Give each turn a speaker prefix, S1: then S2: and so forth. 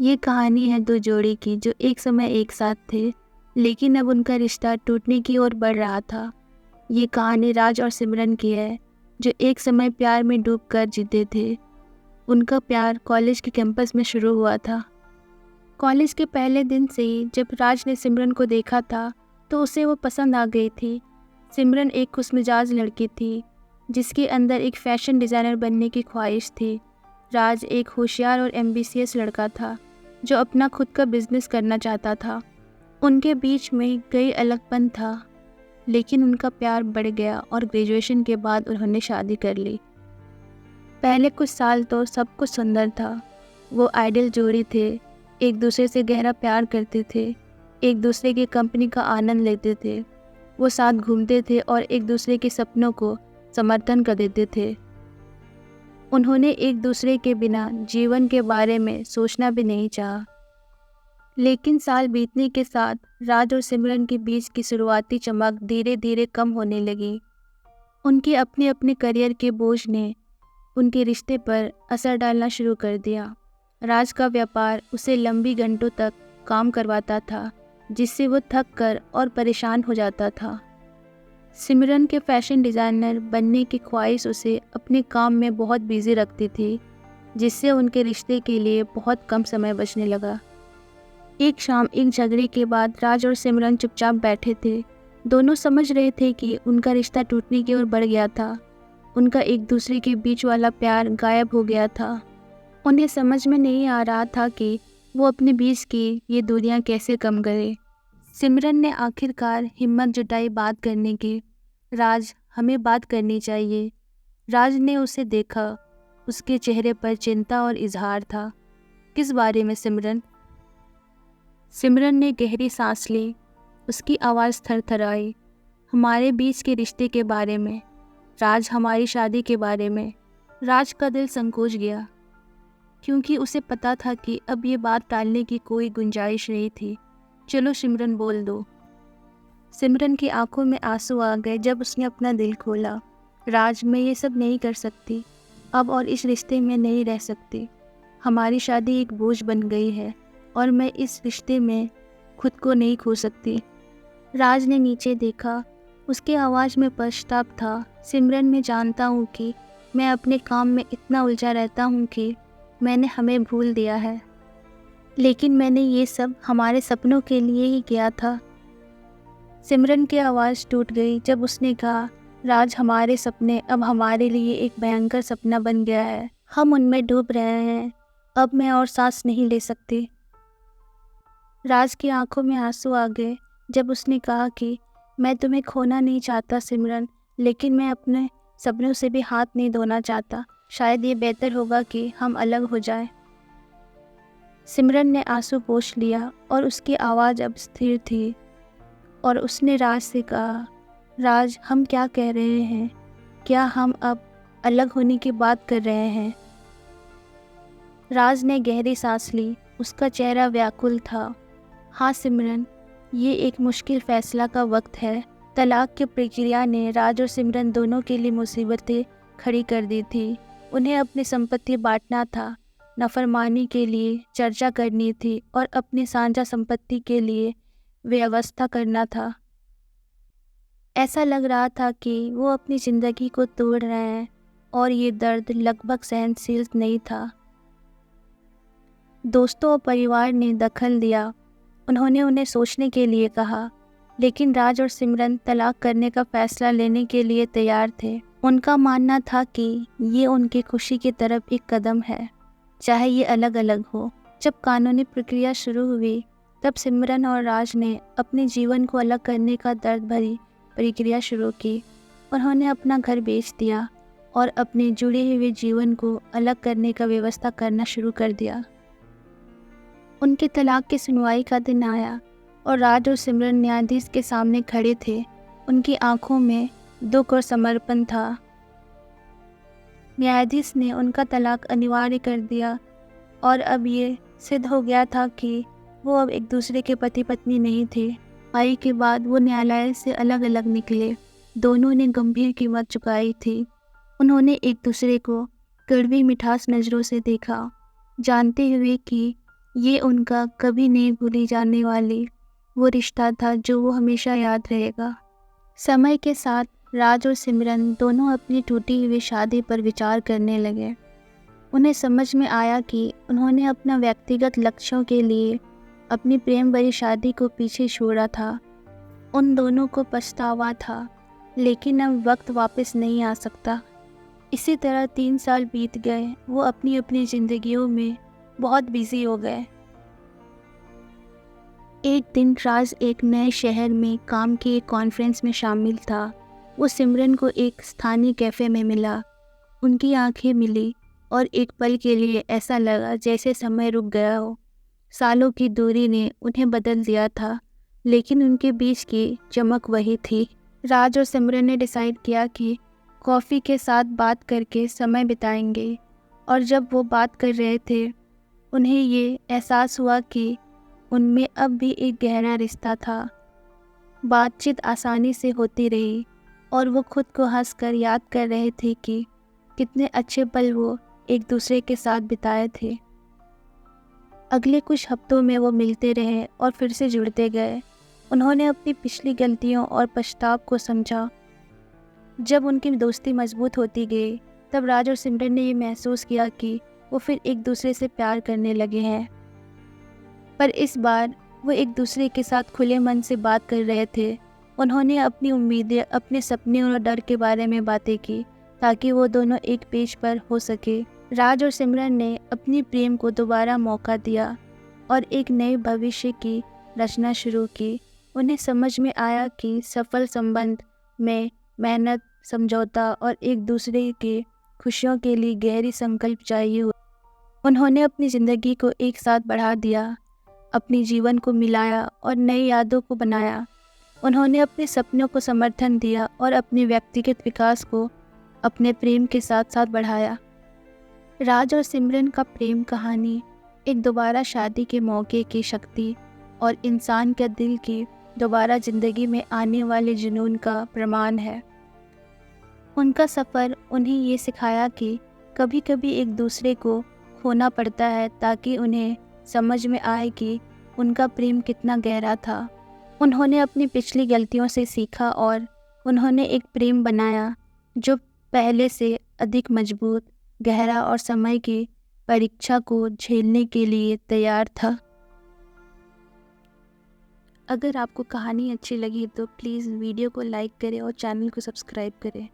S1: ये कहानी है दो जोड़ी की जो एक समय एक साथ थे, लेकिन अब उनका रिश्ता टूटने की ओर बढ़ रहा था। ये कहानी राज और सिमरन की है, जो एक समय प्यार में डूबकर जीते थे। उनका प्यार कॉलेज के कैंपस में शुरू हुआ था। कॉलेज के पहले दिन से ही जब राज ने सिमरन को देखा था, तो उसे वो पसंद आ गई थी। सिमरन एक खुशमिजाज लड़की थी, जिसके अंदर एक फैशन डिज़ाइनर बनने की ख्वाहिश थी। राज एक होशियार और एम्बिशियस लड़का था, जो अपना खुद का बिजनेस करना चाहता था। उनके बीच में कई अलगपन था, लेकिन उनका प्यार बढ़ गया और ग्रेजुएशन के बाद उन्होंने शादी कर ली। पहले कुछ साल तो सब कुछ सुंदर था। वो आइडियल जोड़ी थे, एक दूसरे से गहरा प्यार करते थे, एक दूसरे की कंपनी का आनंद लेते थे। वो साथ घूमते थे और एक दूसरे के सपनों को समर्थन कर देते थे। उन्होंने एक दूसरे के बिना जीवन के बारे में सोचना भी नहीं चाहा। लेकिन साल बीतने के साथ राज और सिमरन के बीच की शुरुआती चमक धीरे धीरे कम होने लगी। उनके अपने अपने करियर के बोझ ने उनके रिश्ते पर असर डालना शुरू कर दिया। राज का व्यापार उसे लंबी घंटों तक काम करवाता था, जिससे वो थक कर और परेशान हो जाता था। सिमरन के फैशन डिज़ाइनर बनने की ख्वाहिश उसे अपने काम में बहुत बिजी रखती थी, जिससे उनके रिश्ते के लिए बहुत कम समय बचने लगा। एक शाम एक झगड़े के बाद राज और सिमरन चुपचाप बैठे थे। दोनों समझ रहे थे कि उनका रिश्ता टूटने की ओर बढ़ गया था। उनका एक दूसरे के बीच वाला प्यार गायब हो गया था। उन्हें समझ में नहीं आ रहा था कि वो अपने बीच की ये दूरियां कैसे कम करें। सिमरन ने आखिरकार हिम्मत जुटाई बात करने की। राज, हमें बात करनी चाहिए। राज ने उसे देखा। उसके चेहरे पर चिंता और इजहार था। किस बारे में सिमरन? सिमरन ने गहरी सांस ली। उसकी आवाज़ थरथराई। हमारे बीच के रिश्ते के बारे में। राज, हमारी शादी के बारे में। राज का दिल संकोच गया, क्योंकि उसे पता था कि अब ये बात टालने की कोई गुंजाइश नहीं थी। चलो सिमरन, बोल दो। सिमरन की आंखों में आंसू आ गए जब उसने अपना दिल खोला। राज, मैं ये सब नहीं कर सकती अब, और इस रिश्ते में नहीं रह सकती। हमारी शादी एक बोझ बन गई है और मैं इस रिश्ते में खुद को नहीं खो सकती। राज ने नीचे देखा। उसकी आवाज़ में पश्चाताप था। सिमरन, मैं जानता हूँ कि मैं अपने काम में इतना उलझा रहता हूँ कि मैंने हमें भूल दिया है, लेकिन मैंने ये सब हमारे सपनों के लिए ही किया था। सिमरन की आवाज़ टूट गई जब उसने कहा, राज, हमारे सपने अब हमारे लिए एक भयंकर सपना बन गया है। हम उनमें डूब रहे हैं। अब मैं और सांस नहीं ले सकती। राज की आंखों में आंसू आ गए जब उसने कहा कि मैं तुम्हें खोना नहीं चाहता सिमरन, लेकिन मैं अपने सपनों से भी हाथ नहीं धोना चाहता। शायद ये बेहतर होगा कि हम अलग हो जाएं। सिमरन ने आंसू पोंछ लिया और उसकी आवाज़ अब स्थिर थी, और उसने राज से कहा, राज, हम क्या कह रहे हैं? क्या हम अब अलग होने की बात कर रहे हैं? राज ने गहरी सांस ली। उसका चेहरा व्याकुल था। हाँ सिमरन, ये एक मुश्किल फैसला का वक्त है। तलाक की प्रक्रिया ने राज और सिमरन दोनों के लिए मुसीबतें खड़ी कर दी थी। उन्हें अपनी संपत्ति बांटना था, नाफरमानी के लिए चर्चा करनी थी और अपनी साझा संपत्ति के लिए व्यवस्था करना था। ऐसा लग रहा था कि वो अपनी ज़िंदगी को तोड़ रहे हैं, और ये दर्द लगभग सहनशील नहीं था। दोस्तों और परिवार ने दखल दिया। उन्होंने उन्हें सोचने के लिए कहा, लेकिन राज और सिमरन तलाक करने का फैसला लेने के लिए तैयार थे। उनका मानना था कि ये उनकी खुशी की तरफ एक कदम है, चाहे ये अलग अलग हो। जब कानूनी प्रक्रिया शुरू हुई, तब सिमरन और राज ने अपने जीवन को अलग करने का दर्द भरी प्रक्रिया शुरू की। उन्होंने अपना घर बेच दिया और अपने जुड़े हुए जीवन को अलग करने का व्यवस्था करना शुरू कर दिया। उनके तलाक की सुनवाई का दिन आया और राज और सिमरन न्यायाधीश के सामने खड़े थे। उनकी आंखों में दुख और समर्पण था। न्यायाधीश ने उनका तलाक अनिवार्य कर दिया, और अब ये सिद्ध हो गया था कि वो अब एक दूसरे के पति पत्नी नहीं थे। सुनवाई के बाद वो न्यायालय से अलग अलग निकले। दोनों ने गंभीर कीमत चुकाई थी। उन्होंने एक दूसरे को कड़वी मिठास नज़रों से देखा, जानते हुए कि ये उनका कभी नहीं भूली जाने वाली वो रिश्ता था जो वो हमेशा याद रहेगा। समय के साथ राज और सिमरन दोनों अपनी टूटी हुई शादी पर विचार करने लगे। उन्हें समझ में आया कि उन्होंने अपना व्यक्तिगत लक्ष्यों के लिए अपनी प्रेम भरी शादी को पीछे छोड़ा था। उन दोनों को पछतावा था, लेकिन अब वक्त वापस नहीं आ सकता। इसी तरह 3 साल बीत गए। वो अपनी अपनी ज़िंदगियों में बहुत बिजी हो गए। एक दिन राज एक नए शहर में काम की एक कॉन्फ्रेंस में शामिल था। वो सिमरन को एक स्थानीय कैफ़े में मिला। उनकी आंखें मिली और एक पल के लिए ऐसा लगा जैसे समय रुक गया हो। सालों की दूरी ने उन्हें बदल दिया था, लेकिन उनके बीच की चमक वही थी। राज और सिमरन ने डिसाइड किया कि कॉफ़ी के साथ बात करके समय बिताएंगे, और जब वो बात कर रहे थे उन्हें ये एहसास हुआ कि उनमें अब भी एक गहरा रिश्ता था। बातचीत आसानी से होती रही और वो खुद को हंसकर याद कर रहे थे कि कितने अच्छे पल वो एक दूसरे के साथ बिताए थे। अगले कुछ हफ्तों में वो मिलते रहे और फिर से जुड़ते गए। उन्होंने अपनी पिछली गलतियों और पछताव को समझा। जब उनकी दोस्ती मजबूत होती गई, तब राज और सिमरन ने ये महसूस किया कि वो फिर एक दूसरे से प्यार करने लगे हैं। पर इस बार वो एक दूसरे के साथ खुले मन से बात कर रहे थे। उन्होंने अपनी उम्मीदें, अपने सपने और डर के बारे में बातें की, ताकि वो दोनों एक पेज पर हो सके। राज और सिमरन ने अपनी प्रेम को दोबारा मौका दिया और एक नए भविष्य की रचना शुरू की। उन्हें समझ में आया कि सफल संबंध में मेहनत, समझौता और एक दूसरे के खुशियों के लिए गहरी संकल्प चाहिए। उन्होंने अपनी ज़िंदगी को एक साथ बढ़ा दिया, अपनी जीवन को मिलाया और नई यादों को बनाया। उन्होंने अपने सपनों को समर्थन दिया और अपने व्यक्तिगत विकास को अपने प्रेम के साथ साथ बढ़ाया। राज और सिमरन का प्रेम कहानी एक दोबारा शादी के मौके की शक्ति और इंसान के दिल की दोबारा ज़िंदगी में आने वाले जुनून का प्रमाण है। उनका सफ़र उन्हें ये सिखाया कि कभी कभी एक दूसरे को खोना पड़ता है, ताकि उन्हें समझ में आए कि उनका प्रेम कितना गहरा था। उन्होंने अपनी पिछली गलतियों से सीखा और उन्होंने एक प्रेम बनाया जो पहले से अधिक मजबूत, गहरा और समय की परीक्षा को झेलने के लिए तैयार था। अगर आपको कहानी अच्छी लगी तो प्लीज़ वीडियो को लाइक करें और चैनल को सब्सक्राइब करें।